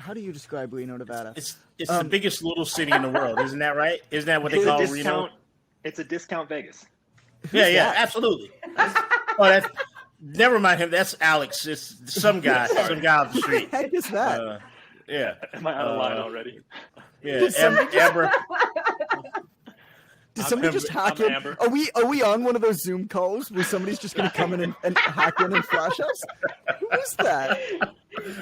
how do you describe Reno, Nevada? It's the biggest little city in the world, isn't that right? Isn't that what they call Reno? It's a discount Vegas. Yeah, absolutely. Never mind him. That's Alex. It's some guy off the street. What the heck is that? Yeah. Am I out of line already? Yeah, Amber. Did somebody just hack in? Amber. Are we on one of those Zoom calls where somebody's just going to come in and hack in and flash us? Who is that?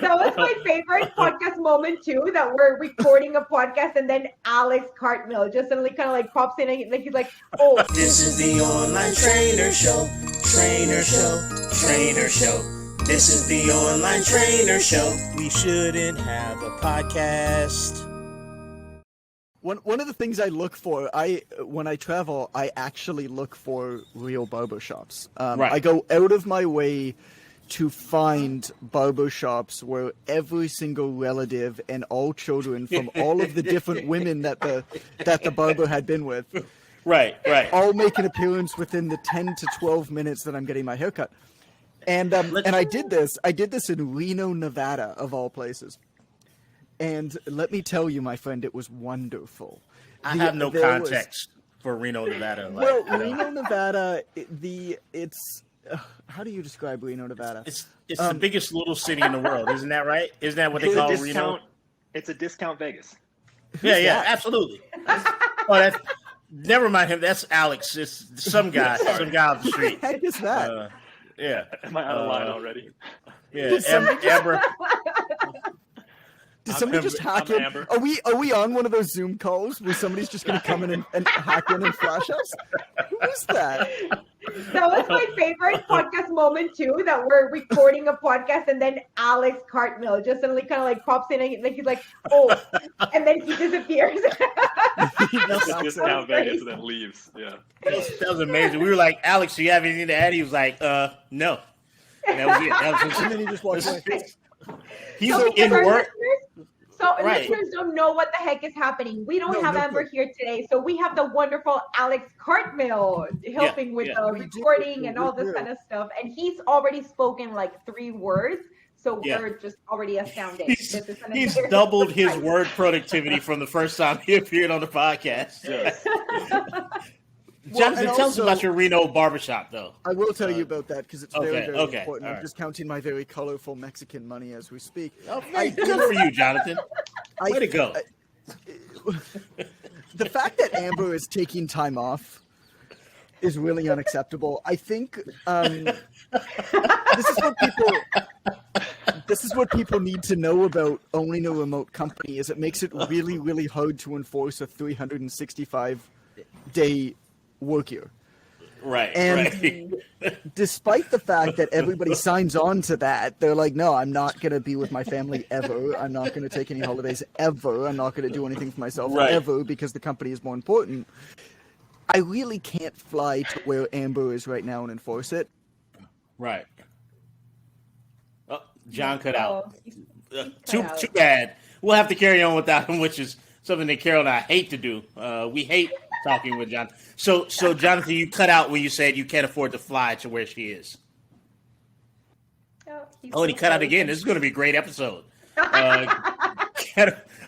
That was my favorite podcast moment too. That we're recording a podcast and then Alex Cartmill just suddenly kind of like pops in and like he's like, "Oh, This is the online trainer show. This is the online trainer show. We shouldn't have a podcast. One of the things I look for, when I travel, I actually look for real barber shops. Right. I go out of my way to find barber shops where every single relative and all children from all of the different women that the barber had been with, Right. all make an appearance within the 10 to 12 minutes that I'm getting my haircut. And I did this in Reno, Nevada, of all places. And let me tell you, my friend, it was wonderful. I have no context for Reno, Nevada. Reno, Nevada, it's how do you describe Reno, Nevada? It's the biggest little city in the world, isn't that right? Isn't that what they call Reno? It's a discount Vegas. Yeah, absolutely. Never mind him. That's Alex. It's some guy off the street. What the heck is that? Yeah. Am I out of line already? Yeah, Amber. Did somebody just hack in? Amber. Are we on one of those Zoom calls where somebody's just going to come in and hack in and flash us? Who is that? that was my favorite podcast moment too. That we're recording a podcast and then Alex Cartmill just suddenly kind of like pops in and like he's like, "Oh," and then he disappears. It's a discount Vegas and then leaves. Yeah. That was amazing. We were like, Alex, do you have anything to add? He was like, no. And that was it. And then he just walks away. He's in work. So Right. listeners don't know what the heck is happening. We don't have Amber here today, so we have the wonderful Alex Cartmill helping with the recording and all this kind of stuff. And he's already spoken like 3 words, so we're just already astounded. He's doubled his word productivity from the first time he appeared on the podcast. Yes. Jonathan, tell us about your Reno barbershop, though. I will tell you about that because it's very, very okay, important. all I'm right. just counting my very colorful Mexican money as we speak. Good for you, Jonathan. Way to go. The fact that Amber is taking time off is really unacceptable. I think this is what people need to know about owning a remote company. Is it makes it really, really hard to enforce a 365-day work year. Right. Despite the fact that everybody signs on to that, they're like, no, I'm not going to be with my family ever. I'm not going to take any holidays ever. I'm not going to do anything for myself ever because the company is more important. I really can't fly to where Amber is right now and enforce it. Right. Oh, John cut out. Too bad. We'll have to carry on without him, which is something that Carol and I hate to do. We hate talking with John. So Jonathan, you cut out when you said you can't afford to fly to where she is. And he cut out again. This is going to be a great episode. I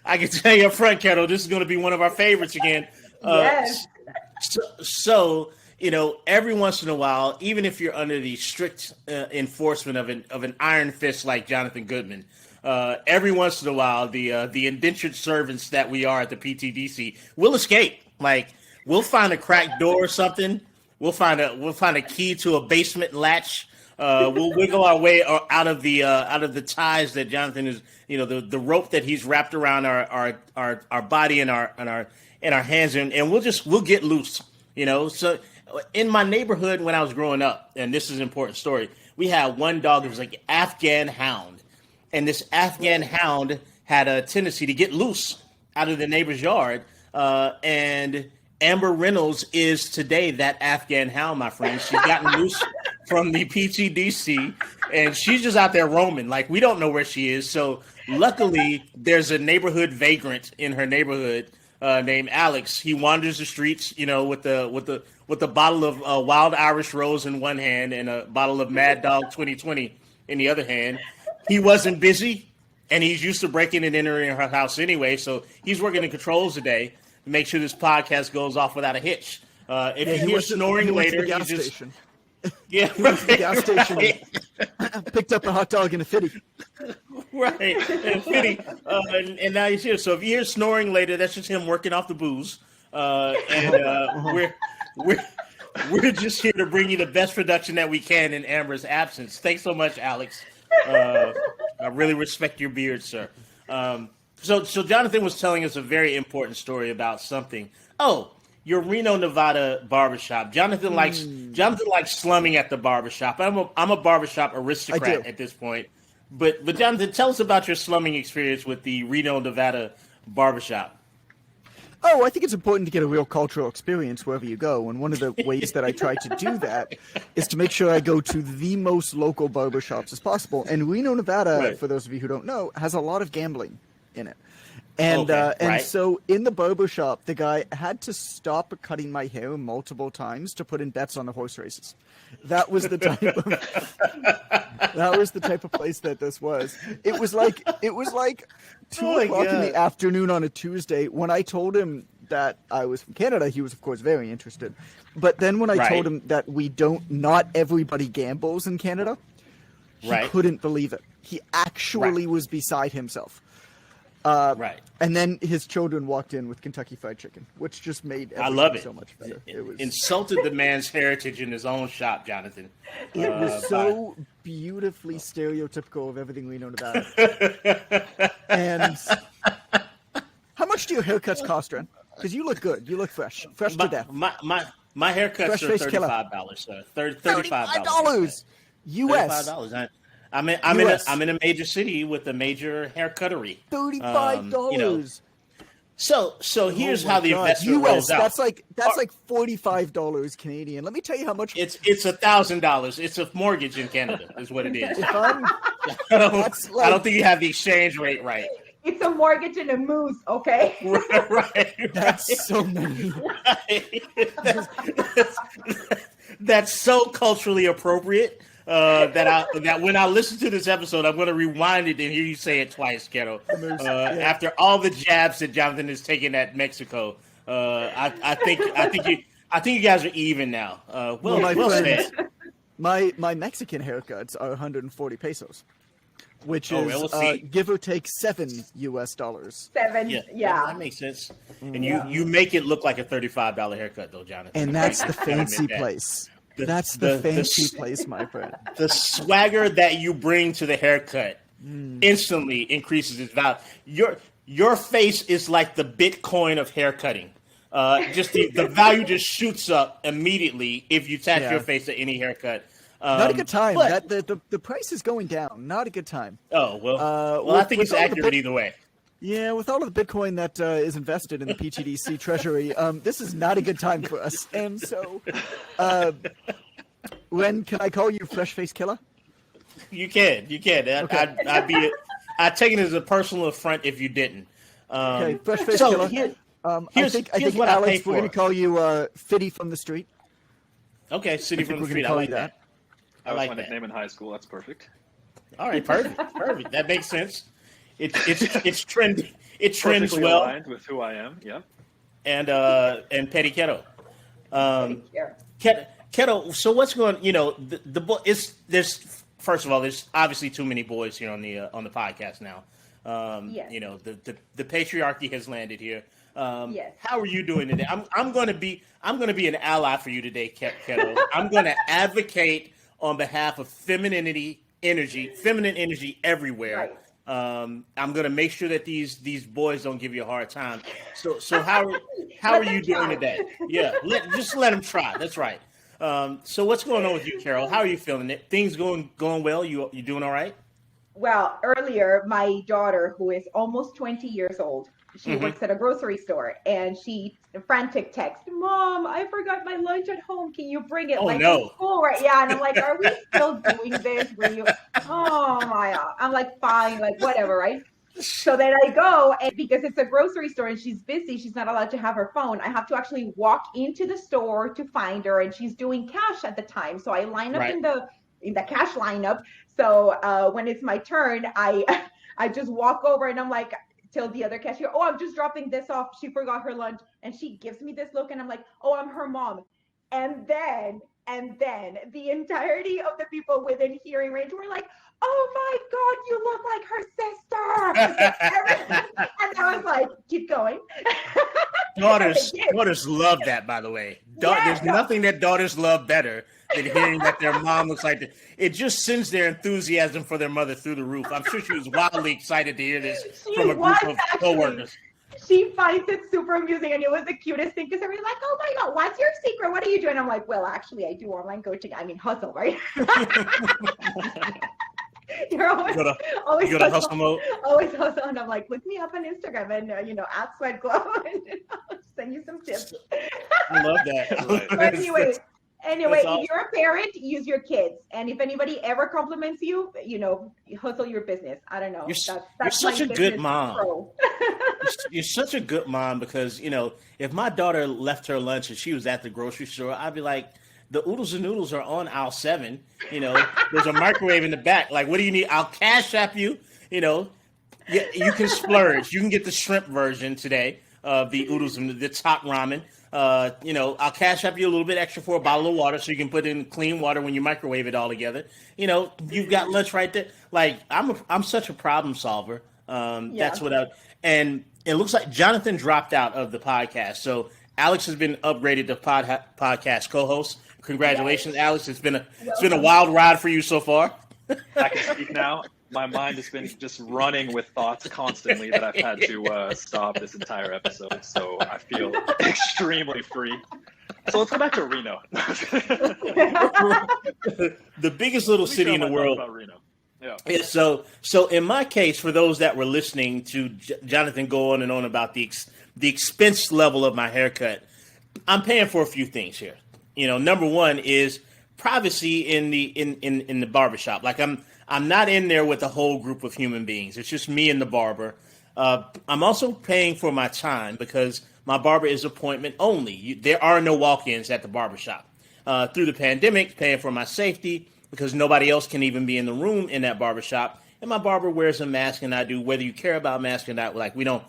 can tell you up front, Carol, this is going to be one of our favorites again. Yes. So, every once in a while, even if you're under the strict enforcement of an iron fist like Jonathan Goodman, every once in a while, the indentured servants that we are at the PTDC will escape. Like, we'll find a cracked door or something. We'll find a key to a basement latch. We'll wiggle our way out of the ties that Jonathan is, the rope that he's wrapped around our body and our hands, and we'll get loose. So in my neighborhood when I was growing up, and this is an important story, we had one dog that was like an Afghan hound. And this Afghan hound had a tendency to get loose out of the neighbor's yard. And Amber Reynolds is today that Afghan hound, my friend. She's gotten loose from the PTDC, and she's just out there roaming. Like, we don't know where she is. So luckily, there's a neighborhood vagrant in her neighborhood named Alex. He wanders the streets, with the bottle of Wild Irish Rose in one hand and a bottle of Mad Dog 2020 in the other hand. He wasn't busy. and he's used to breaking and entering her house anyway. So he's working the controls today to make sure this podcast goes off without a hitch. If you hear snoring later, he's just station. Yeah, he went to the gas station. Picked up a hot dog and a fitty. Right, and fitty, and now he's here. So if you hear snoring later, that's just him working off the booze. We're just here to bring you the best production that we can in Amber's absence. Thanks so much, Alex. I really respect your beard, sir. So Jonathan was telling us a very important story about something. Oh, your Reno, Nevada barbershop. Jonathan likes slumming at the barbershop. I'm a barbershop aristocrat at this point. But Jonathan, tell us about your slumming experience with the Reno, Nevada barbershop. Oh, I think it's important to get a real cultural experience wherever you go. And one of the ways that I try to do that is to make sure I go to the most local barbershops as possible. And Reno, Nevada, for those of you who don't know, has a lot of gambling in it. And so in the barbershop, the guy had to stop cutting my hair multiple times to put in bets on the horse races. That was the type of place that this was. It was like 2 o'clock in the afternoon on a Tuesday. When I told him that I was from Canada, he was of course very interested. But then when I told him that not everybody gambles in Canada, he couldn't believe it. He actually was beside himself. And then his children walked in with Kentucky Fried Chicken, which just made everything so much better. It was insulted the man's heritage in his own shop, Jonathan. It was so beautifully stereotypical of everything we know about it. And how much do your haircuts cost, Ren? Because you look good. You look fresh to death. My haircuts are $35, sir. $35 US. $35. I'm in a major city with a major haircuttery. $35. So here's how the investment rolls out. That's like $45 Canadian. Let me tell you how much. It's $1,000. It's a mortgage in Canada, is what it is. I don't think you have the exchange rate right. It's a mortgage and a moose, okay? Right. That's so many. That's so culturally appropriate. That when I listen to this episode, I'm going to rewind it and hear you say it twice, Keto. After all the jabs that Jonathan has taken at Mexico, I think you guys are even now. Well said. My Mexican haircuts are 140 pesos, which is give or take $7 US. $7, yeah. That makes sense. And you make it look like a $35 haircut, though, Jonathan. And that's the fancy place. That's the fancy place, my friend. The swagger that you bring to the haircut instantly increases its value. Your face is like the Bitcoin of haircutting. Just the value just shoots up immediately if you attach your face to any haircut. Not a good time. The price is going down. Not a good time. Oh well. I think it's accurate either way. Yeah, with all of the Bitcoin that is invested in the PTDC treasury, this is not a good time for us. And so, Ren, can I call you Fresh Face Killer? You can. Okay. I'd take it as a personal affront if you didn't. Okay, Fresh Face Killer. I think Alex, we're going to call you Fitty from the Street. Okay, City from the Street. I like that. That was my nickname in high school. That's perfect. All right, perfect. That makes sense. It's trending. It trends perfectly well. Aligned with who I am. Yeah. And Petty Keto. Keto. So what's going? The boy is there's. First of all, there's obviously too many boys here on the podcast now. Yes. The patriarchy has landed here. Yes. How are you doing today? I'm going to be an ally for you today, Keto. I'm going to advocate on behalf of feminine energy everywhere. Right. I'm going to make sure that these boys don't give you a hard time. So how are you doing today? Yeah, just let them try. That's right. So what's going on with you, Carol? How are you feeling? Things going well? You doing all right? Well, earlier, my daughter, who is almost 20 years old, she works at a grocery store, and she frantic text, "Mom, I forgot my lunch at home. Can you bring it?" Oh, no. School, right? Yeah, and I'm like, "Are we still doing this? Oh my God!" I'm like, "Fine, like whatever, right?" So then I go, and because it's a grocery store and she's busy, she's not allowed to have her phone. I have to actually walk into the store to find her, and she's doing cash at the time. So I line up in the cash lineup. So when it's my turn, I just walk over and I'm like, tell the other cashier, oh, I'm just dropping this off. She forgot her lunch. And she gives me this look and I'm like, oh, I'm her mom. And then the entirety of the people within hearing range were like, oh my God, you look like her sister. And I was like, keep going. Daughters love that, by the way. There's nothing that daughters love better than hearing that their mom looks like that. It just sends their enthusiasm for their mother through the roof. I'm sure she was wildly excited to hear this from a group of coworkers. She finds it super amusing, and it was the cutest thing because everybody's like, oh my God, what's your secret? What are you doing? I'm like, well, actually, I do online coaching. I mean, hustle, right? You're always hustle mode. Always hustle. And I'm like, look me up on Instagram and, at Sweat Glow and I'll send you some tips. I love that. But anyway, if you're a parent, use your kids. And if anybody ever compliments you, hustle your business. I don't know. You're such a good mom. You're such a good mom because, if my daughter left her lunch and she was at the grocery store, I'd be like, the oodles and noodles are on aisle 7. There's a microwave in the back. Like, what do you need? I'll cash app you. You can splurge. You can get the shrimp version today of the oodles and the top ramen. I'll cash app you a little bit extra for a bottle of water so you can put in clean water when you microwave it all together. You've got lunch right there. Like, I'm such a problem solver. That's what and it looks like Jonathan dropped out of the podcast. So Alex has been upgraded to podcast co-host. Congratulations, Alex. It's been a wild ride for you so far. I can speak now. My mind has been just running with thoughts constantly that I've had to stop this entire episode. So I feel extremely free. So let's go back to Reno. The biggest little city in the world. About Reno. Yeah. So in my case, for those that were listening to Jonathan go on and on about the expense level of my haircut, I'm paying for a few things here. Number one is privacy in the barbershop. Like I'm not in there with a whole group of human beings. It's just me and the barber. I'm also paying for my time because my barber is appointment only. There are no walk-ins at the barbershop. Through the pandemic, paying for my safety because nobody else can even be in the room in that barbershop. And my barber wears a mask and I do, whether you care about mask or not. Like we don't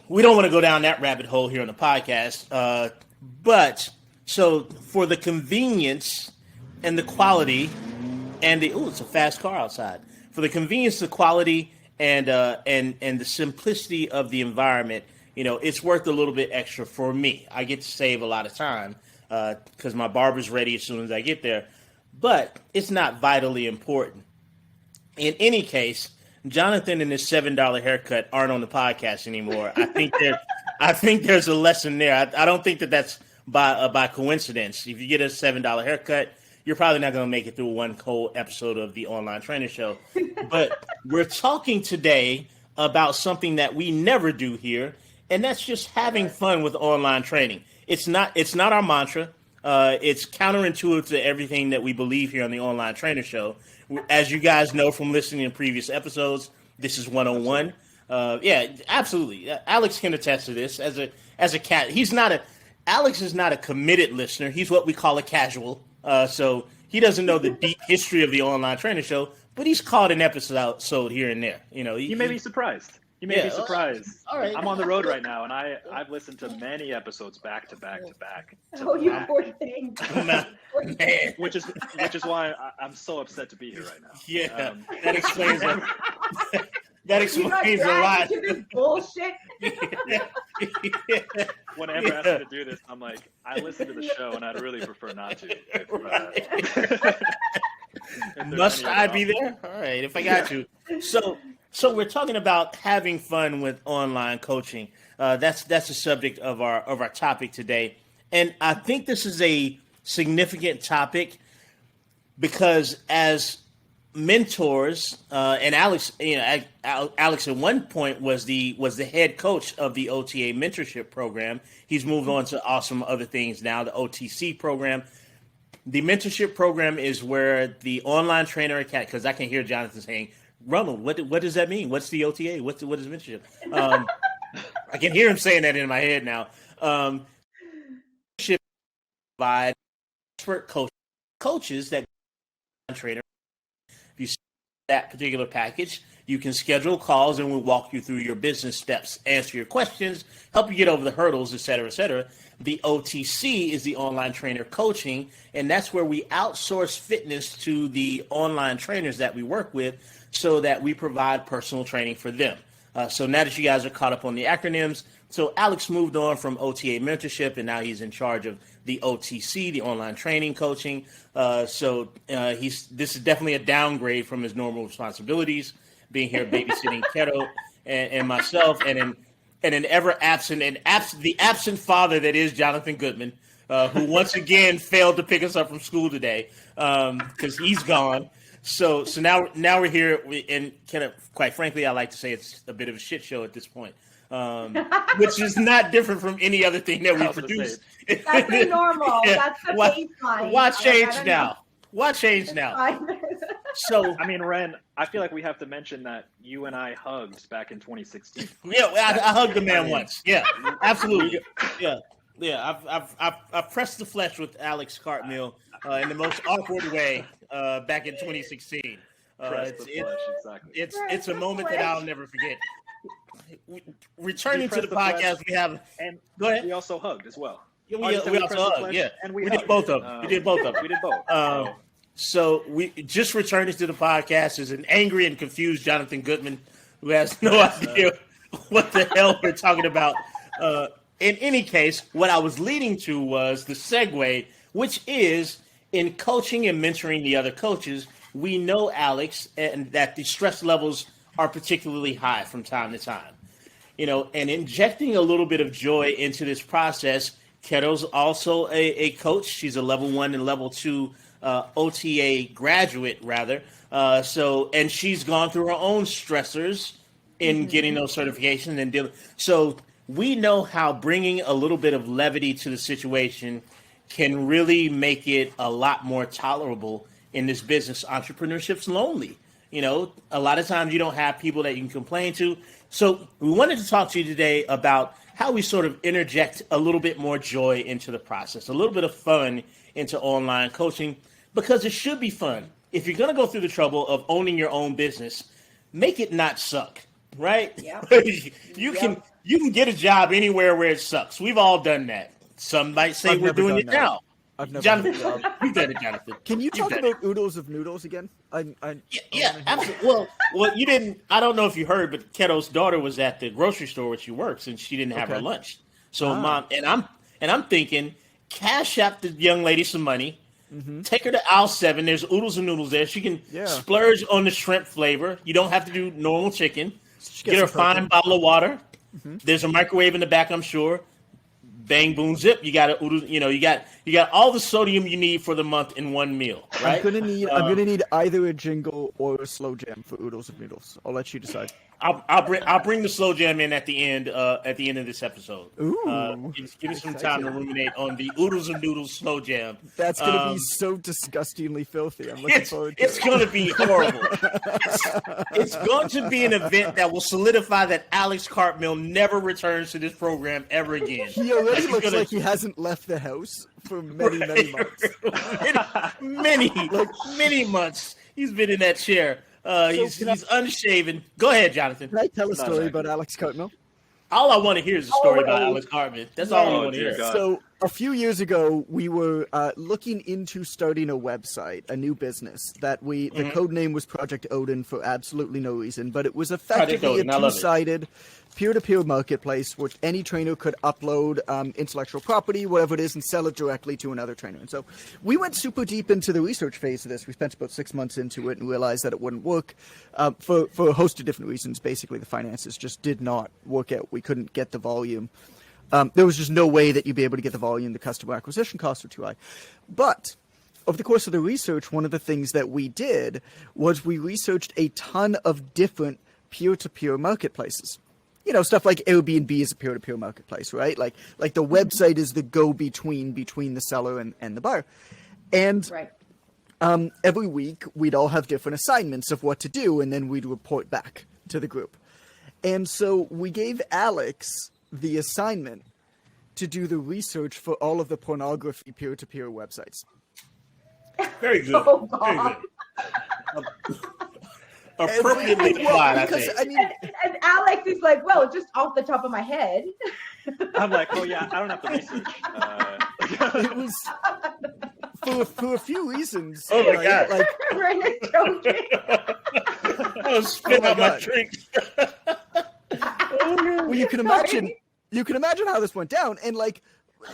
want to go down that rabbit hole here on the podcast. But so for the convenience and the quality and it's a fast car outside. For the convenience, the quality, and the simplicity of the environment, it's worth a little bit extra for me. I get to save a lot of time because my barber's ready as soon as I get there. But it's not vitally important. In any case, Jonathan and his $7 haircut aren't on the podcast anymore. I think there's a lesson there. I don't think that's by coincidence. If you get a $7 haircut, you're probably not going to make it through one whole episode of the Online Trainer Show. But we're talking today about something that we never do here, and that's just having fun with online training. It's not our mantra. It's counterintuitive to everything that we believe here on the Online Trainer Show. As you guys know from listening to previous episodes, this is 101. Yeah, absolutely. Alex can attest to this. As a cat, Alex is not a committed listener. He's what we call a casual. So he doesn't know the deep history of the Online Trainer Show, but he's caught an episode here and there. You may be surprised. You may be surprised. All right. I'm on the road right now, and I've listened to many episodes back to back to back. You poor thing. Man. Which is why I'm so upset to be here right now. Yeah, that explains it. That explains a lot. This bullshit. Whenever I have to do this, I'm like, I listen to the show, and I'd really prefer not to. Must I be there? All right, if I got you. So we're talking about having fun with online coaching. That's the subject of our topic today, and I think this is a significant topic because as mentors, and Alex, Alex at one point was the head coach of the OTA mentorship program. He's moved on to awesome other things now, the OTC program. The mentorship program is where the Online Trainer Academy, because I can hear Jonathan saying, Ronald, what does that mean? What's the OTA? What is mentorship? I can hear him saying that in my head now. Mentorship provide expert coaches that trainer. If you see that particular package, You can schedule calls and we'll walk you through your business steps, answer your questions, help you get over the hurdles, et cetera, et cetera. The OTC is the online trainer coaching, and that's where we outsource fitness to the online trainers that we work with so that we provide personal training for them. So now that you guys are caught up on the acronyms, so Alex moved on from OTA mentorship, and now he's in charge of the OTC, the online training coaching. This is definitely a downgrade from his normal responsibilities, being here babysitting Keto and myself, and an ever absent the absent father that is Jonathan Goodman, who once again failed to pick us up from school today because he's gone. So now we're here, and kind of, quite frankly, I like to say it's a bit of a shit show at this point, which is not different from any other thing that we produce. That's the normal. Yeah. That's the baseline. Why change now? Why change now? So, I mean, Ren, I feel like we have to mention that you and I hugged back in 2016. Yeah, I hugged the man once. Yeah, absolutely. Yeah. I've pressed the flesh with Alex Cartmill in the most awkward way back in 2016. It's a moment that I'll never forget. Returning to the podcast, we have, and go ahead. We also hugged as well. Yeah, we also hugged. Yeah, and we did both of them. We did both. So we just returning to the podcast is an angry and confused Jonathan Goodman who has no idea what the hell we're talking about. In any case, what I was leading to was the segue, which is in coaching and mentoring the other coaches. We know, Alex, and that the stress levels are particularly high from time to time. And injecting a little bit of joy into this process. Keto's also a coach. She's a level 1 and level 2 OTA graduate, rather. And she's gone through her own stressors in getting those certifications and dealing. So we know how bringing a little bit of levity to the situation can really make it a lot more tolerable in this business. Entrepreneurship's lonely. A lot of times you don't have people that you can complain to. So we wanted to talk to you today about how we sort of interject a little bit more joy into the process, a little bit of fun into online coaching, because it should be fun. If you're going to go through the trouble of owning your own business, make it not suck, right? Yeah. You can get a job anywhere where it sucks. We've all done that. Some might say we're doing it now. I've never Jonathan, you've done it, Jonathan. Can you talk about oodles of noodles again? Yeah, absolutely. Well, you didn't. I don't know if you heard, but Keto's daughter was at the grocery store where she works, and she didn't have her lunch. So Mom and I'm thinking, cash out the young lady some money. Take her to aisle 7. There's oodles and noodles there. She can splurge on the shrimp flavor. You don't have to do normal chicken. Get her a fine bottle of water. There's a microwave in the back, I'm sure. Bang, boom, zip. You got you got all the sodium you need for the month in one meal, right? I'm gonna need either a jingle or a slow jam for oodles of noodles. I'll let you decide. I'll bring the slow jam in at the end of this episode. Ooh, give me some time to ruminate on the oodles of noodles slow jam. That's gonna be so disgustingly filthy. I'm looking forward to it. It's gonna be horrible. It's going to be an event that will solidify that Alex Cartmill never returns to this program ever again. He already looks like he hasn't left the house for many months. many months. He's been in that chair. He's unshaven. Go ahead, Jonathan. Can I tell a story about Alex Cartmill? All I want to hear is a story about Alex Cartmill. That's all I want to hear. God. So a few years ago, we were looking into starting a website, a new business that the code name was Project Odin for absolutely no reason, but it was effectively a two-sided peer-to-peer marketplace which any trainer could upload intellectual property, whatever it is, and sell it directly to another trainer. And so we went super deep into the research phase of this. We spent about 6 months into it and realized that it wouldn't work for a host of different reasons. Basically, the finances just did not work out. We couldn't get the volume. There was just no way that you'd be able to get the volume. The customer acquisition costs were too high. But over the course of the research, one of the things that we did was we researched a ton of different peer-to-peer marketplaces. Stuff like Airbnb is a peer-to-peer marketplace, right? Like the website is the go-between between the seller and the buyer. And every week, we'd all have different assignments of what to do, and then we'd report back to the group. And so we gave Alex the assignment to do the research for all of the pornography peer-to-peer websites. Very good. Oh, God. Very good. appropriately applied, I think. And Alex is like, well, just off the top of my head. I'm like, oh yeah, I don't have to research. It was for a few reasons. Oh my God. Like, Ren is joking. I was spitting out my drink. well, you can imagine how this went down. And like,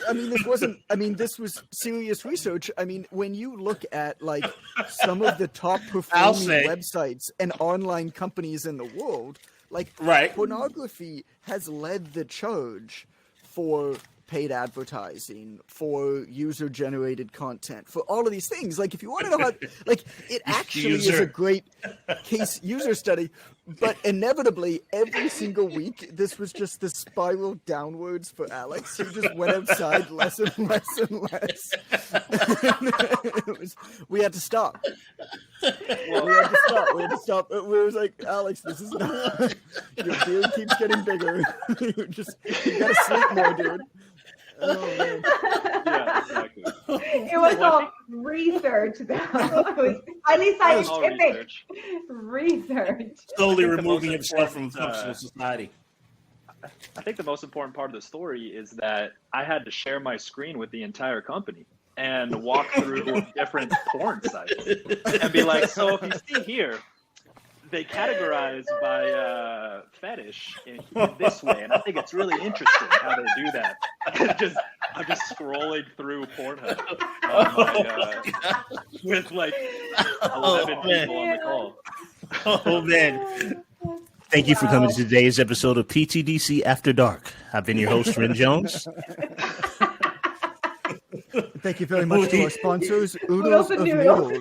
this was serious research. I mean, when you look at like some of the top performing websites and online companies in the world, like pornography has led the charge for paid advertising, for user-generated content, for all of these things. Like, if you want to know how, like, it actually is a great case user study, but inevitably, every single week, this was just the spiral downwards for Alex. He just went outside less and less and less. We had to stop. We had to stop. We were like, Alex, this is not, your beard keeps getting bigger. You gotta sleep more, dude. Oh, man. Yeah, exactly. It was all research, though. It was highly scientific research. Slowly removing himself from functional society. I think the most important part of the story is that I had to share my screen with the entire company and walk through different porn sites and be like, so if you see here, they categorize by fetish in this way, and I think it's really interesting how they do that. I'm just scrolling through Pornhub with like 11 people on the call. Oh man! Thank you for coming to today's episode of PTDC After Dark. I've been your host, Ren Jones. Thank you very much to our sponsors, Oodles of Noodles.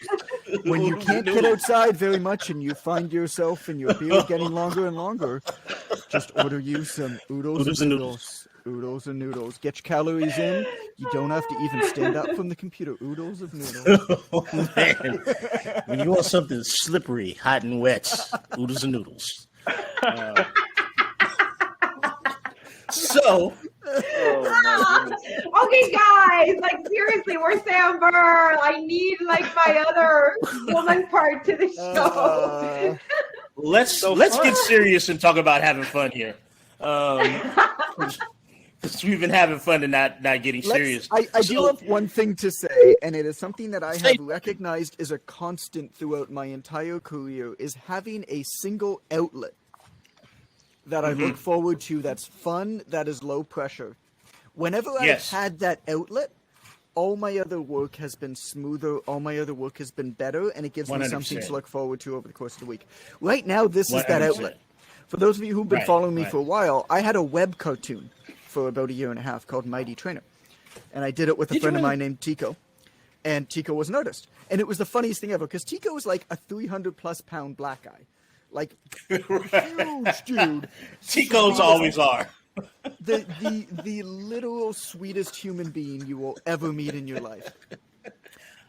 When you can't get outside very much and you find yourself and your beard getting longer and longer, just order you some Oodles of Noodles. Oodles and Noodles. Get your calories in. You don't have to even stand up from the computer. Oodles of Noodles. Oh, man. When you want something slippery, hot and wet, Oodles and Noodles. Okay, guys, like seriously, where's Amber? I need like my other woman part to the show. Let's get serious and talk about having fun here. Because we've been having fun and not getting serious. I do have one thing to say, and it is something that I have recognized is a constant throughout my entire career, is having a single outlet that I look forward to, that's fun, that is low pressure. Whenever I've had that outlet, all my other work has been smoother, all my other work has been better, and it gives 100%. Me something to look forward to over the course of the week. Right now, this 100%. Is that outlet. For those of you who've been following me for a while, I had a web cartoon for about a year and a half called Mighty Trainer. And I did it with a friend of mine named Tico. And Tico was an artist. And it was the funniest thing ever, because Tico was like a 300-plus pound black guy. Like, huge dude. Ticos always are. The literal sweetest human being you will ever meet in your life.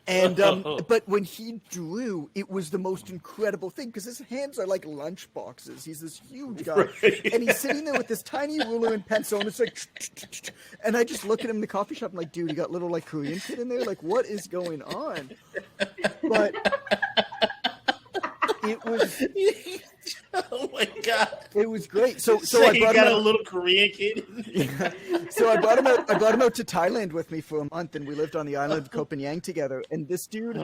And but when he drew, it was the most incredible thing, because his hands are like lunch boxes. He's this huge guy, and he's sitting there with this tiny ruler and pencil, and it's like, and I just look at him in the coffee shop. I'm like, dude, you got little like Korean kid in there? Like, what is going on? But it was. Oh my God! It was great. So I brought him out, a little Korean kid. Yeah. So I brought him out. I brought him out to Thailand with me for a month, and we lived on the island of Koh Phangan together. And this dude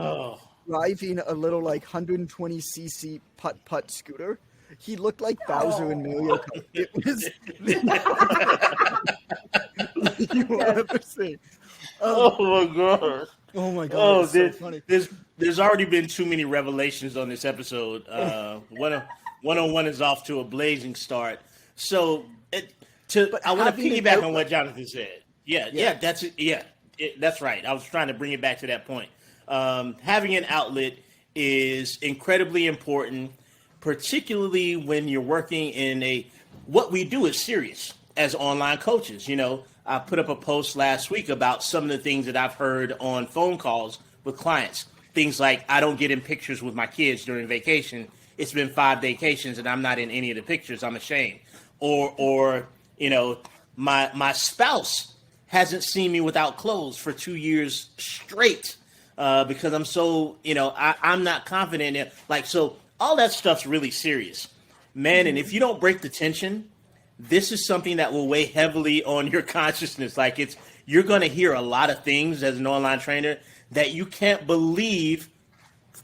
driving a little like 120cc putt scooter, he looked like Bowser in Mario Kart. It was. You will ever see. Oh my God! Oh my God! Oh, so funny. There's already been too many revelations on this episode. 101 is off to a blazing start. So I want to piggyback on what Jonathan said. That's right. I was trying to bring it back to that point. Having an outlet is incredibly important, particularly when you're working in what we do is serious as online coaches. You know, I put up a post last week about some of the things that I've heard on phone calls with clients. Things like, I don't get in pictures with my kids during vacation. It's been 5 vacations and I'm not in any of the pictures. I'm ashamed. Or you know, my spouse hasn't seen me without clothes for 2 years straight because I'm so, you know, I'm not confident in it. Like, so all that stuff's really serious, man. And if you don't break the tension, this is something that will weigh heavily on your consciousness. Like you're going to hear a lot of things as an online trainer that you can't believe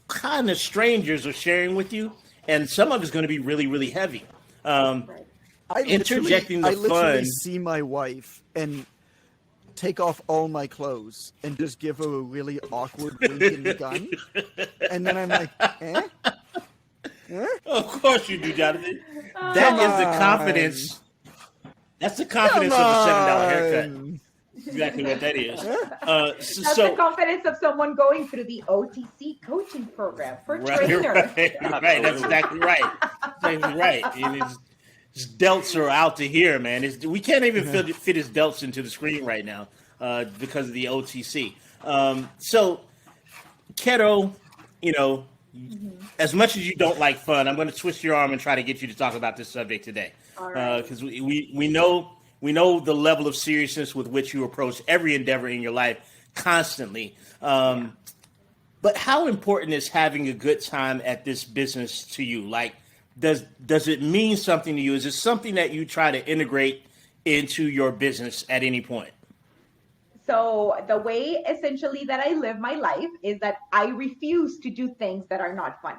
kind of strangers are sharing with you. And some of it's going to be really, really heavy. Interjecting the I literally fun. see my wife and take off all my clothes and just give her a really awkward wink in the gun. And then I'm like, eh? Of course you do, Jonathan. That is the confidence. That's the confidence of a $7 haircut. Exactly what that is. That's the confidence of someone going through the OTC coaching program for trainers. Right. That's exactly right. Exactly right. His delts are out to here, man. We can't even fit his delts into the screen right now because of the OTC. So, Keto, as much as you don't like fun, I'm going to twist your arm and try to get you to talk about this subject today. Because we know the level of seriousness with which you approach every endeavor in your life constantly. But how important is having a good time at this business to you? Like, does it mean something to you? Is it something that you try to integrate into your business at any point? So the way essentially that I live my life is that I refuse to do things that are not fun.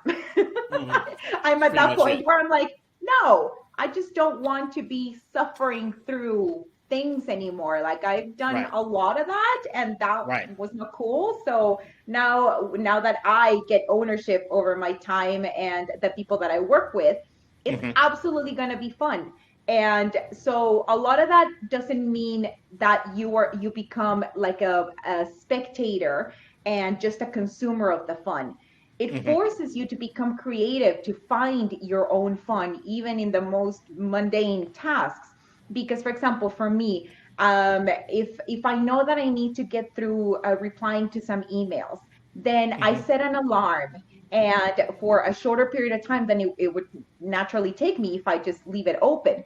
I'm at that point where I'm like, no, I just don't want to be suffering through things anymore. Like I've done a lot of that and that was not cool. So now that I get ownership over my time and the people that I work with, it's absolutely going to be fun. And so a lot of that doesn't mean that you become like a spectator and just a consumer of the fun. It forces you to become creative, to find your own fun, even in the most mundane tasks. Because, for example, for me, if I know that I need to get through replying to some emails, then I set an alarm. And for a shorter period of time than it would naturally take me if I just leave it open.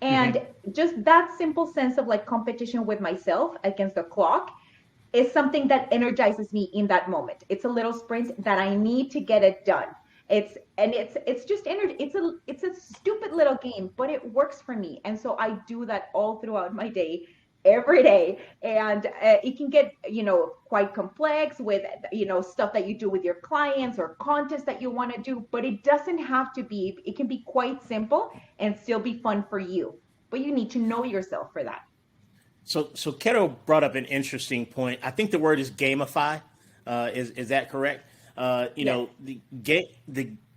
And just that simple sense of like competition with myself against the clock is something that energizes me in that moment. It's a little sprint that I need to get it done. It's just energy. It's a stupid little game, but it works for me. And so I do that all throughout my day, every day. And it can get, quite complex with, stuff that you do with your clients or contests that you want to do, but it doesn't have to be. It can be quite simple and still be fun for you, but you need to know yourself for that. So Keto brought up an interesting point. I think the word is gamify. Is that correct? The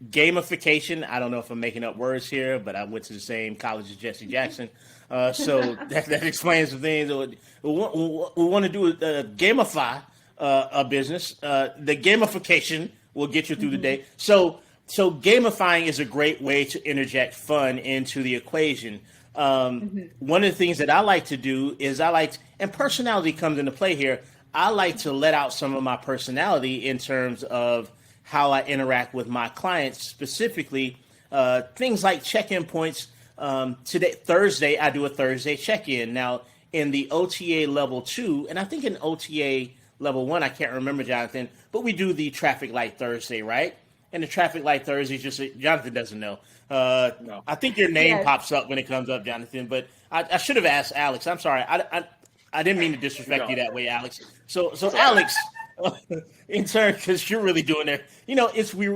gamification. I don't know if I'm making up words here, but I went to the same college as Jesse Jackson, so that explains some things. We want to do gamify a business. The gamification will get you through the day. So gamifying is a great way to interject fun into the equation. One of the things that I like to do is and personality comes into play here. I like to let out some of my personality in terms of how I interact with my clients, specifically things like check-in points. Today, Thursday, I do a Thursday check-in. Now, in the OTA level 2, and I think in OTA level 1, I can't remember, Jonathan, but we do the traffic light Thursday, right? And the traffic light Thursday is just, Jonathan doesn't know. No. I think your name pops up when it comes up, Jonathan, but I should have asked Alex. I'm sorry. I didn't mean to disrespect you that way, Alex. So Alex, in turn, because you're really doing it. It's we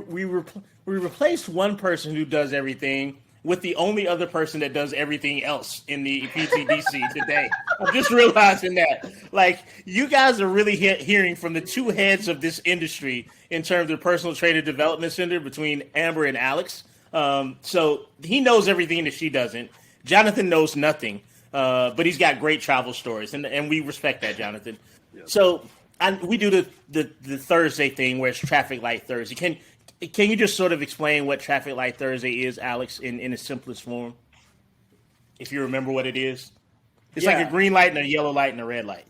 replaced one person who does everything with the only other person that does everything else in the PTDC today. I'm just realizing that, like, you guys are really hearing from the two heads of this industry in terms of personal trainer development center between Amber and Alex. So he knows everything that she doesn't. Jonathan knows nothing. But he's got great travel stories, and we respect that, Jonathan. Yep. So we do the Thursday thing where it's Traffic Light Thursday. Can you just sort of explain what Traffic Light Thursday is, Alex, in its simplest form? If you remember what it is. It's like a green light and a yellow light and a red light.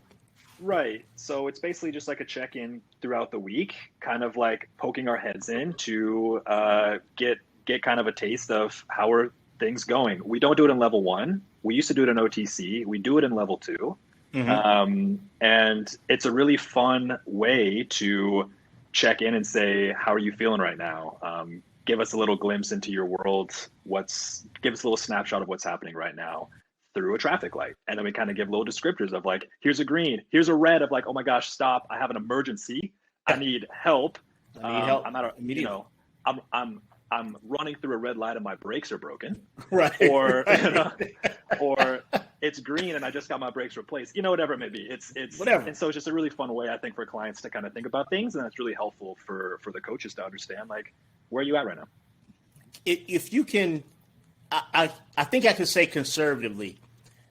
Right. So it's basically just like a check-in throughout the week, kind of like poking our heads in to get kind of a taste of how are things going. We don't do it in level 1. We used to do it in OTC. We do it in level 2. And it's a really fun way to check in and say, how are you feeling right now? give us a little glimpse into your world. Give us a little snapshot of what's happening right now through a traffic light. And then we kind of give little descriptors of like, here's a green, here's a red, of like, oh my gosh, stop, I have an emergency. I need help. I need help. I'm at a, you know, I'm running through a red light and my brakes are broken. Right. Or or it's green and I just got my brakes replaced. You know, whatever it may be. It's whatever. And so it's just a really fun way, I think, for clients to kind of think about things, and it's really helpful for the coaches to understand, like, where are you at right now? If you can, I think I can say conservatively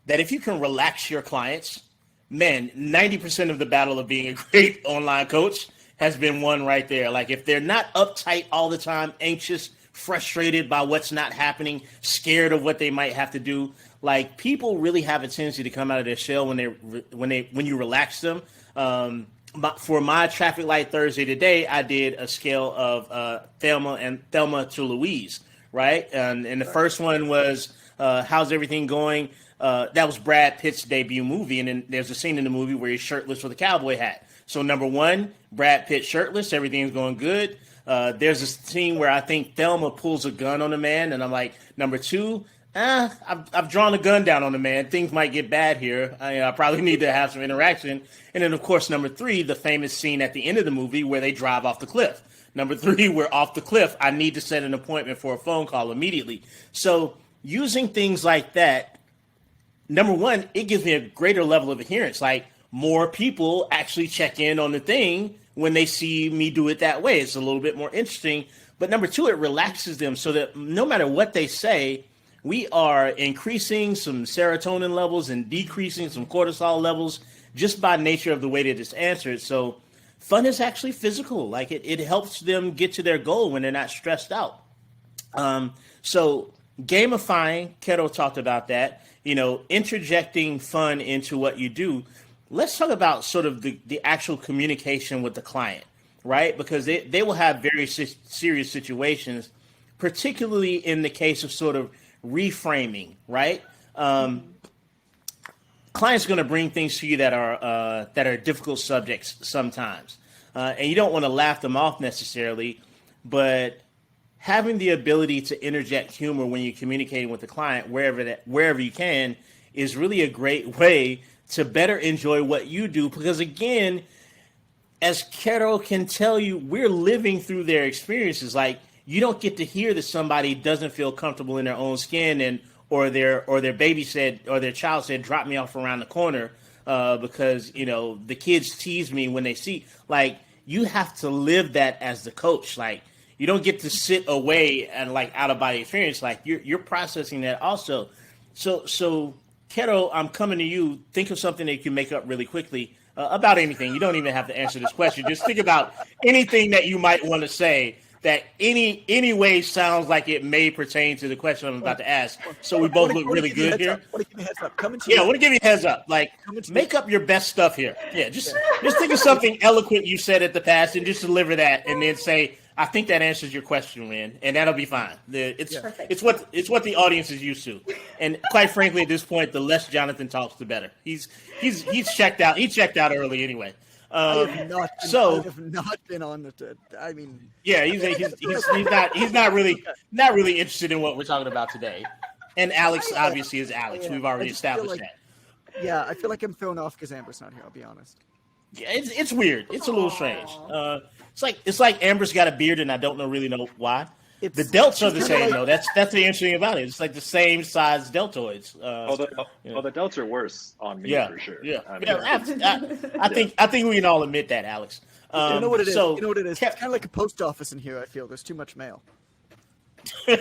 that if you can relax your clients, man, 90% of the battle of being a great online coach has been won right there. Like, if they're not uptight all the time, anxious, frustrated by what's not happening, scared of what they might have to do, like, people really have a tendency to come out of their shell when you relax them. For my Traffic Light Thursday today, I did a scale of Thelma to Louise, right? And the first one was, how's everything going? That was Brad Pitt's debut movie, and then there's a scene in the movie where he's shirtless with a cowboy hat. So number one, Brad Pitt shirtless, everything's going good. There's a scene where I think Thelma pulls a gun on a man, and I'm like, number two, I've drawn a gun down on the man. Things might get bad here. I probably need to have some interaction. And then, of course, number three, the famous scene at the end of the movie where they drive off the cliff. Number three, we're off the cliff. I need to set an appointment for a phone call immediately. So using things like that, number one, it gives me a greater level of adherence. Like, more people actually check in on the thing when they see me do it that way. It's a little bit more interesting. But number two, it relaxes them so that no matter what they say, we are increasing some serotonin levels and decreasing some cortisol levels just by nature of the way that it's answered. So fun is actually physical. Like, it helps them get to their goal when they're not stressed out. So gamifying, Keto talked about that, interjecting fun into what you do. Let's talk about sort of the actual communication with the client, right? Because they will have very serious situations, particularly in the case of sort of reframing, right? Clients are going to bring things to you that are difficult subjects sometimes, and you don't want to laugh them off necessarily, but having the ability to interject humor when you're communicating with the client wherever you can is really a great way to better enjoy what you do. Because again, as Keto can tell you, we're living through their experiences. Like, you don't get to hear that somebody doesn't feel comfortable in their own skin, or their baby said, or their child said, drop me off around the corner because the kids tease me when they see. Like, you have to live that as the coach. Like, you don't get to sit away and like out of body experience. Like, you're processing that also. So Keto, I'm coming to you. Think of something that you can make up really quickly about anything. You don't even have to answer this question. Just think about anything that you might want to say that any way sounds like it may pertain to the question I'm about to ask. So we both look really good here. I want to give you a heads up. I want to give you a heads up. Like, make up your best stuff here. Yeah, just think of something eloquent you said at the past and just deliver that, and then say, I think that answers your question, Ren, and that'll be fine. It's what the audience is used to, and quite frankly, at this point, the less Jonathan talks, the better. He's checked out. He checked out early anyway. I have not been on the. I mean, yeah, he's not really interested in what we're talking about today. And Alex obviously is Alex. We've already established that. Yeah, I feel like I'm thrown off because Amber's not here. I'll be honest. Yeah, it's weird. It's a little strange. It's like Amber's got a beard, and I don't really know why. The delts are the same though. That's the interesting thing about it. It's like the same size deltoids. The delts are worse on me for sure. Yeah, I think we can all admit that, Alex. You know what it is? It's kind of like a post office in here. I feel there's too much mail. I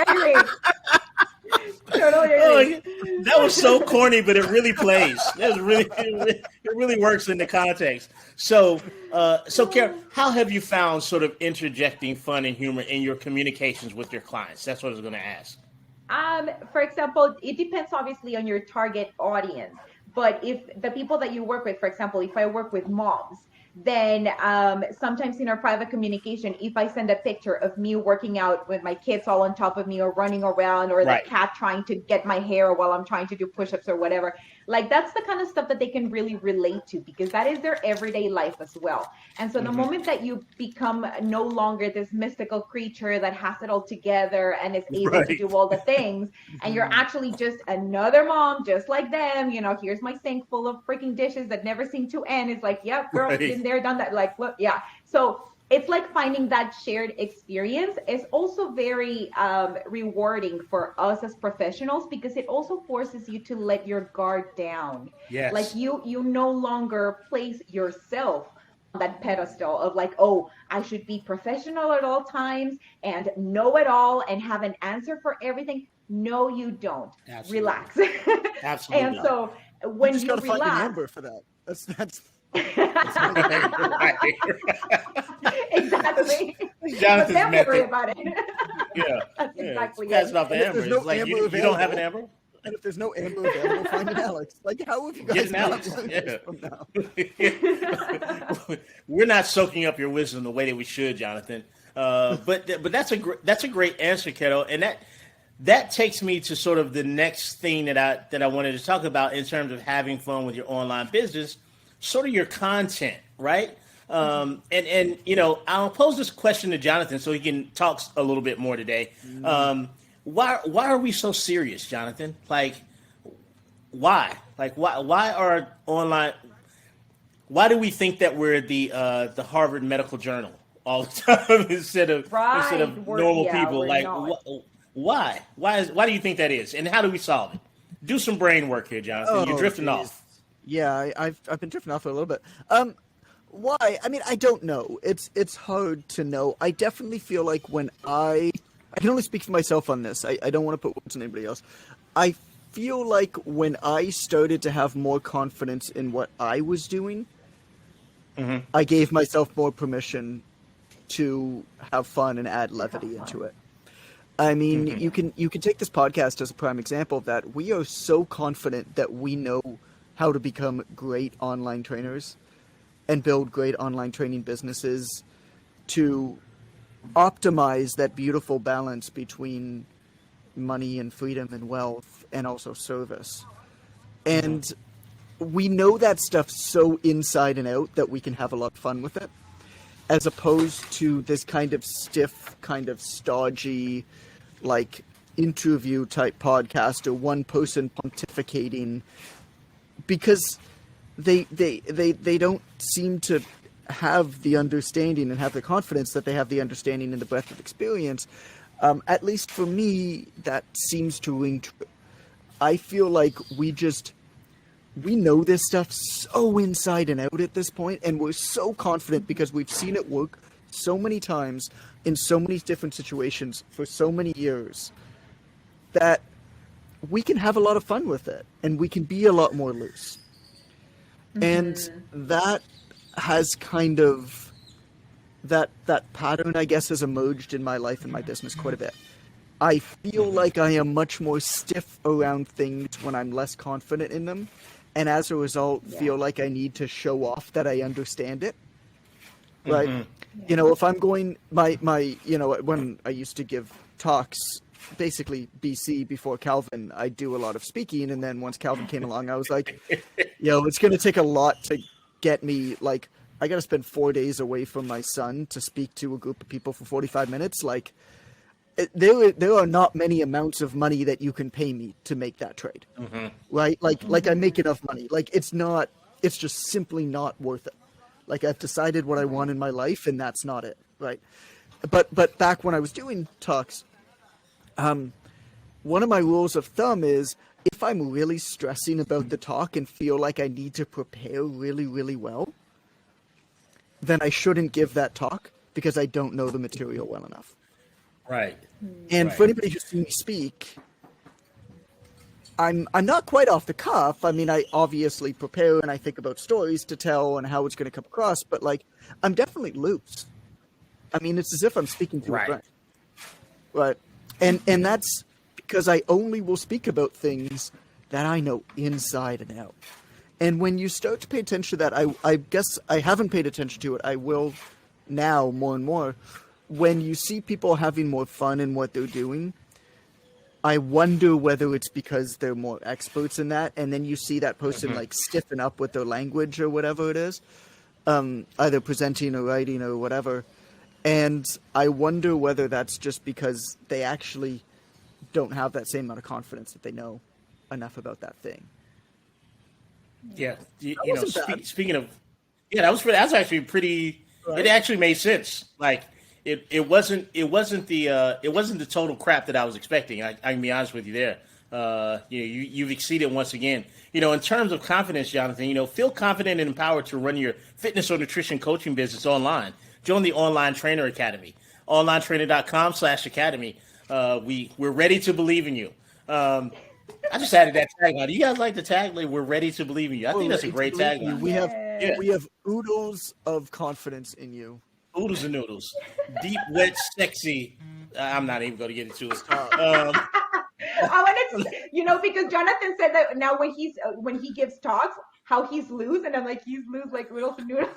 agree. That was so corny, but it really plays. It really works in the context. So Kara, how have you found sort of interjecting fun and humor in your communications with your clients? That's what I was going to ask. For example, it depends obviously on your target audience. But if the people that you work with, for example, if I work with moms, then sometimes in our private communication, if I send a picture of me working out with my kids all on top of me or running around, or the cat trying to get my hair while I'm trying to do push-ups or whatever, like that's the kind of stuff that they can really relate to, because that is their everyday life as well. And so the moment that you become no longer this mystical creature that has it all together and is able to do all the things, and you're actually just another mom just like them, you know, here's my sink full of freaking dishes that never seem to end. It's like, yep, girl, been there, done that. Like, look, yeah. So it's like finding that shared experience is also very rewarding for us as professionals, because it also forces you to let your guard down. Yes. Like you no longer place yourself on that pedestal of like, oh, I should be professional at all times and know it all and have an answer for everything. No, you don't. Absolutely. Relax. Absolutely. And so when you just gotta relax, find an Amber for that. That's exactly. Jonathan's But then method. worry about it. Yeah. That's exactly Pass it it. off to And if Amber. there's no It's like, Amber you don't have an available- Amber? And if there's no Amber available, find an Alex. Like, how have you Get guys an not Alex. learned Yeah. this from now? We're not soaking up your wisdom the way that we should, Jonathan. But that's a great answer, Keto, and that takes me to sort of the next thing that I wanted to talk about in terms of having fun with your online business, sort of your content, right? And you know, I'll pose this question to Jonathan so he can talk a little bit more today. Why are we so serious, Jonathan? Like, why? Like, why are online? Why do we think that we're the Harvard Medical Journal all the time instead of normal people? Like, why? Why do you think that is? And how do we solve it? Do some brain work here, Jonathan. You're drifting off. Yeah, I've been drifting off for a little bit. Why? I mean, I don't know. It's hard to know. I definitely feel like when I can only speak for myself on this. I don't want to put words on anybody else. I feel like when I started to have more confidence in what I was doing, I gave myself more permission to have fun and add levity into it. I mean, you can take this podcast as a prime example of that. We are so confident that we know how to become great online trainers and build great online training businesses to optimize that beautiful balance between money and freedom and wealth and also service. And we know that stuff so inside and out that we can have a lot of fun with it, as opposed to this kind of stiff, kind of stodgy, like interview type podcast or one person pontificating, because they don't seem to have the understanding and have the confidence that they have the understanding and the breadth of experience. At least for me, that seems to ring true. I feel like we know this stuff so inside and out at this point, and we're so confident because we've seen it work so many times in so many different situations for so many years that we can have a lot of fun with it and we can be a lot more loose. And that has kind of that pattern, I guess, has emerged in my life and my business quite a bit. I feel like I am much more stiff around things when I'm less confident in them, and as a result feel like I need to show off that I understand it. Right? You know, if I'm going my you know, when I used to give talks, basically BC before Calvin, I do a lot of speaking, and then once Calvin came along, I was like, yo, it's going to take a lot to get me, like, I got to spend 4 days away from my son to speak to a group of people for 45 minutes. Like, there are not many amounts of money that you can pay me to make that trade, right? Like I make enough money. Like, it's just simply not worth it. Like, I've decided what I want in my life, and that's not it, right? But back when I was doing talks, one of my rules of thumb is if I'm really stressing about the talk and feel like I need to prepare really, really well, then I shouldn't give that talk because I don't know the material well enough. Right. And for anybody who's seen me speak, I'm not quite off the cuff. I mean, I obviously prepare and I think about stories to tell and how it's going to come across, but like, I'm definitely loose. I mean, it's as if I'm speaking to a friend. Right. And that's because I only will speak about things that I know inside and out. And when you start to pay attention to that, I guess I haven't paid attention to it. I will now more and more. When you see people having more fun in what they're doing, I wonder whether it's because they're more experts in that, and then you see that person like stiffen up with their language or whatever it is, either presenting or writing or whatever. And I wonder whether that's just because they actually don't have that same amount of confidence that they know enough about that thing. Yeah, you know, wasn't bad. speaking of, yeah, that was actually pretty. Right. It actually made sense. Like it wasn't the total crap that I was expecting. I can be honest with you there. You've exceeded once again. You know, in terms of confidence, Jonathan, you know, feel confident and empowered to run your fitness or nutrition coaching business online. Join the Online Trainer Academy, onlinetrainer.com/academy. We're ready to believe in you. I just added that tagline. Do you guys like the tagline? We're ready to believe in you. I think that's a great tagline. We have oodles of confidence in you. Oodles and noodles. Deep, wet, sexy. I'm not even going to get into it. I wanted to, you know, because Jonathan said that now when he gives talks, how he's loose, and I'm like, he's loose like oodles and noodles.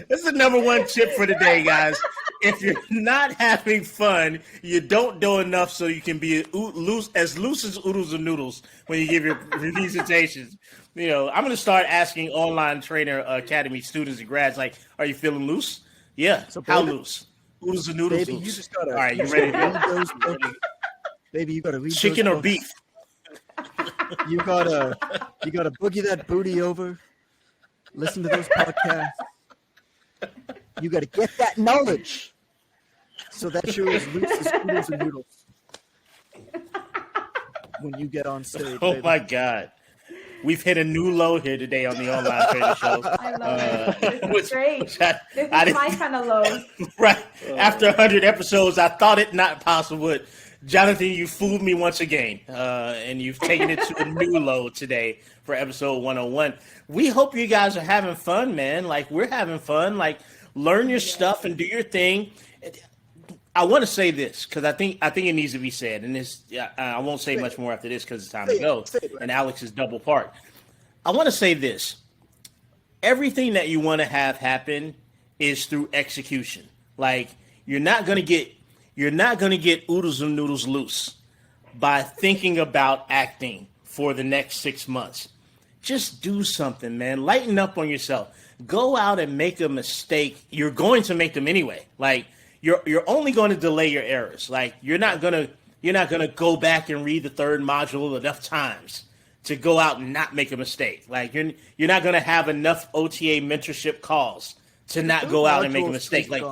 This is the number one tip for today, guys. If you're not having fun, you don't do enough so you can be loose as oodles and noodles when you give your presentations. You know, I'm going to start asking Online Trainer Academy students and grads, like, are you feeling loose? Yeah. So how loose? Oodles and noodles Baby, loose. you just gotta, all right, you ready to go? Baby, you got to read Chicken those or books. beef? You gotta boogie that booty over. Listen to those podcasts. You gotta get that knowledge. So that you're as loose as oodles and noodles when you get on stage. Oh baby. my God. We've hit a new low here today on the Online Trainer Show. I love it. This is great. This is my kind of low. Right. After 100 episodes, I thought it not possible. But Jonathan, you fooled me once again. And you've taken it to a new low today for episode 101. We hope you guys are having fun, man. Like, we're having fun. Like, learn your stuff and do your thing. I want to say this because I think it needs to be said, and this I won't say much more after this because it's time to go. And Alex is double part. I want to say this: everything that you want to have happen is through execution. Like you're not gonna get oodles and noodles loose by thinking about acting for the next 6 months. Just do something, man. Lighten up on yourself. Go out and make a mistake. You're going to make them anyway. Like. You're only going to delay your errors. Like you're not gonna go back and read the third module enough times to go out and not make a mistake. Like you're not gonna have enough OTA mentorship calls to not go out and make a mistake. Like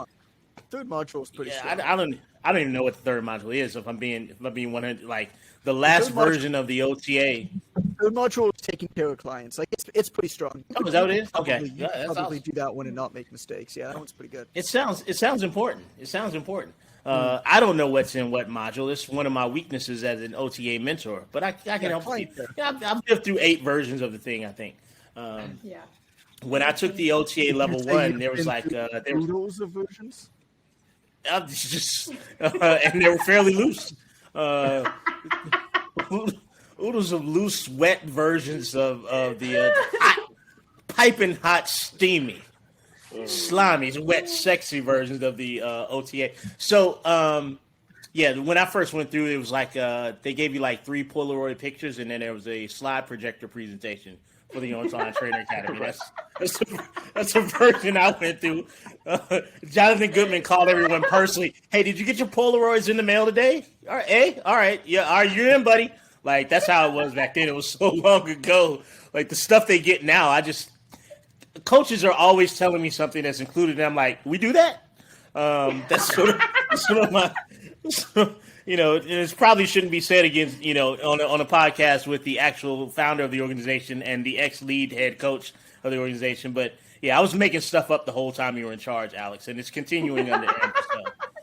third module is pretty strong. I don't even know what the third module is. If I'm being 100, like the last version of the OTA. Third module is taking care of clients. Like it's pretty strong. Oh, is that what it is? Okay, You probably do that one and not make mistakes. Yeah, that one's pretty good. It sounds important. I don't know what's in what module. It's one of my weaknesses as an OTA mentor, but I can help you. I've lived through 8 versions of the thing, I think. When I took the OTA level 1, there was like oodles of versions. And they were fairly loose. Oodles of loose, wet versions of the piping hot, steamy, slimy, wet, sexy versions of the OTA. So, when I first went through, it was like they gave you like 3 Polaroid pictures, and then there was a slide projector presentation for the Online Trainer Academy. That's a version I went through. Jonathan Goodman called everyone personally. Hey, did you get your Polaroids in the mail today? All right. Yeah, are you in, buddy? Like, that's how it was back then. It was so long ago. Like, the stuff they get now, coaches are always telling me something that's included, and I'm like, we do that? That's sort of my, it probably shouldn't be said against, on a podcast with the actual founder of the organization and the ex-lead head coach of the organization. But, yeah, I was making stuff up the whole time you were in charge, Alex, and it's continuing under Aaron.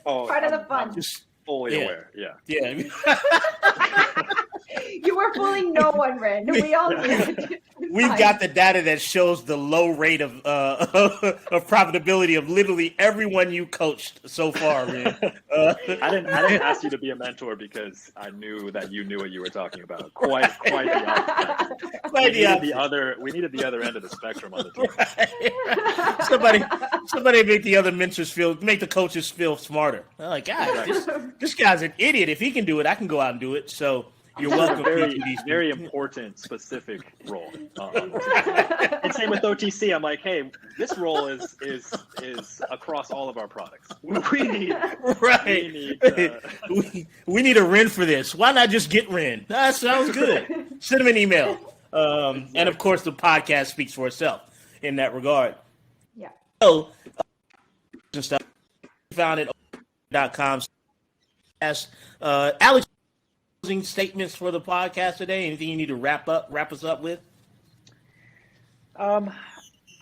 So. Part of the fun. Just fully aware, yeah. Yeah. You were fooling no one, Ren. We all knew. we've got the data that shows the low rate of of profitability of literally everyone you coached so far, Ren. I didn't ask you to be a mentor because I knew that you knew what you were talking about. Quite the opposite. We needed the other end of the spectrum on the team. Right. Somebody make the coaches feel smarter. I'm like, guys, this guy's an idiot. If he can do it, I can go out and do it. So you're welcome. Very important, specific role. And same with OTC. I'm like, hey, this role is across all of our products. We need we need a Ren for this. Why not just get Ren? That sounds good. Send him an email. And of course, the podcast speaks for itself in that regard. Yeah. So, stuff found at .com. Alex, closing statements for the podcast today. Anything you need to wrap us up with? I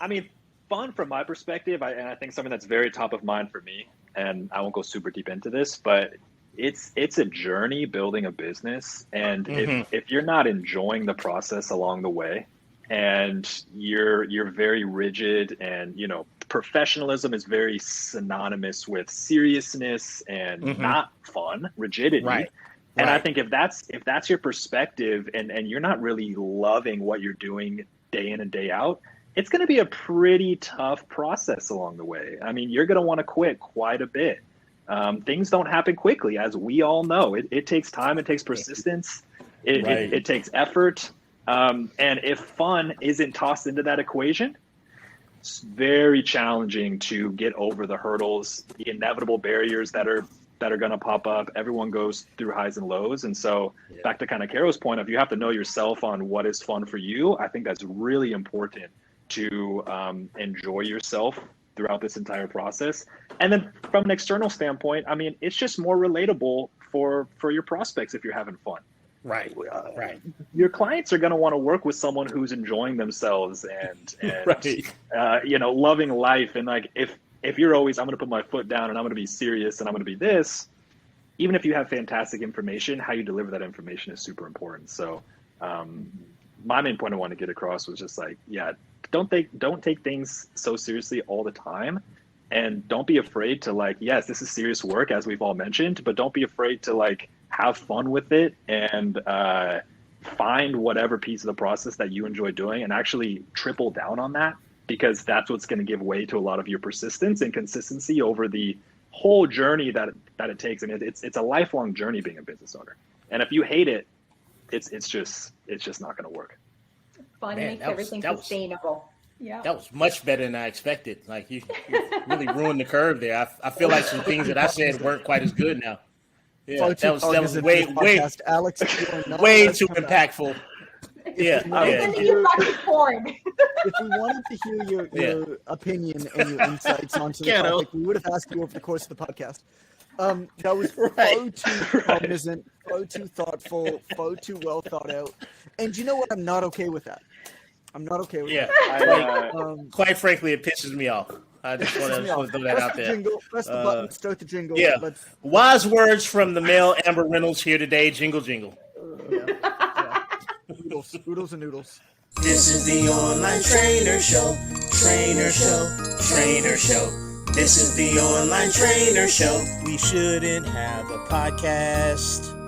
mean, fun from my perspective, and I think something that's very top of mind for me. And I won't go super deep into this, but it's a journey building a business, and if you're not enjoying the process along the way, and you're very rigid, and professionalism is very synonymous with seriousness and not fun, rigidity. Right. And I think if that's your perspective, and you're not really loving what you're doing day in and day out, it's going to be a pretty tough process along the way. I mean, you're going to want to quit quite a bit. Things don't happen quickly, as we all know. It takes time. It takes persistence. It takes effort. And if fun isn't tossed into that equation, it's very challenging to get over the hurdles, the inevitable barriers that are going to pop up. Everyone goes through highs and lows. And so back to kind of Caro's point of, you have to know yourself on what is fun for you. I think that's really important to enjoy yourself throughout this entire process. And then from an external standpoint, I mean, it's just more relatable for your prospects if you're having fun. Right. Your clients are going to want to work with someone who's enjoying themselves and loving life. And like, if you're always, I'm going to put my foot down and I'm going to be serious and I'm going to be this, even if you have fantastic information, how you deliver that information is super important. So my main point I wanted to get across was just like, don't take things so seriously all the time, and don't be afraid to, like, yes, this is serious work, as we've all mentioned, but don't be afraid to, like, have fun with it and find whatever piece of the process that you enjoy doing and actually triple down on that, because that's what's going to give way to a lot of your persistence and consistency over the whole journey that it takes. And it's a lifelong journey being a business owner. And if you hate it, it's just not going to work. Fun makes everything sustainable. Yeah, that was much better than I expected. Like you really ruined the curve there. I feel like some things that I said weren't quite as good now. Yeah, that was way Alex, way too impactful. Yeah. If we wanted to hear your opinion and your insights onto the topic, we would have asked you over the course of the podcast. That was far too cognizant, far too thoughtful, far too well thought out. And you know what? I'm not okay with that. I'm not okay with that. Quite frankly, it pisses me off. I just want to throw that out there. Press the button, start the jingle. Yeah. Wise words from the male Amber Reynolds here today. Jingle, jingle. Oodles and noodles. This is the online trainer show. Trainer show. Trainer show. This is the online trainer show. We shouldn't have a podcast.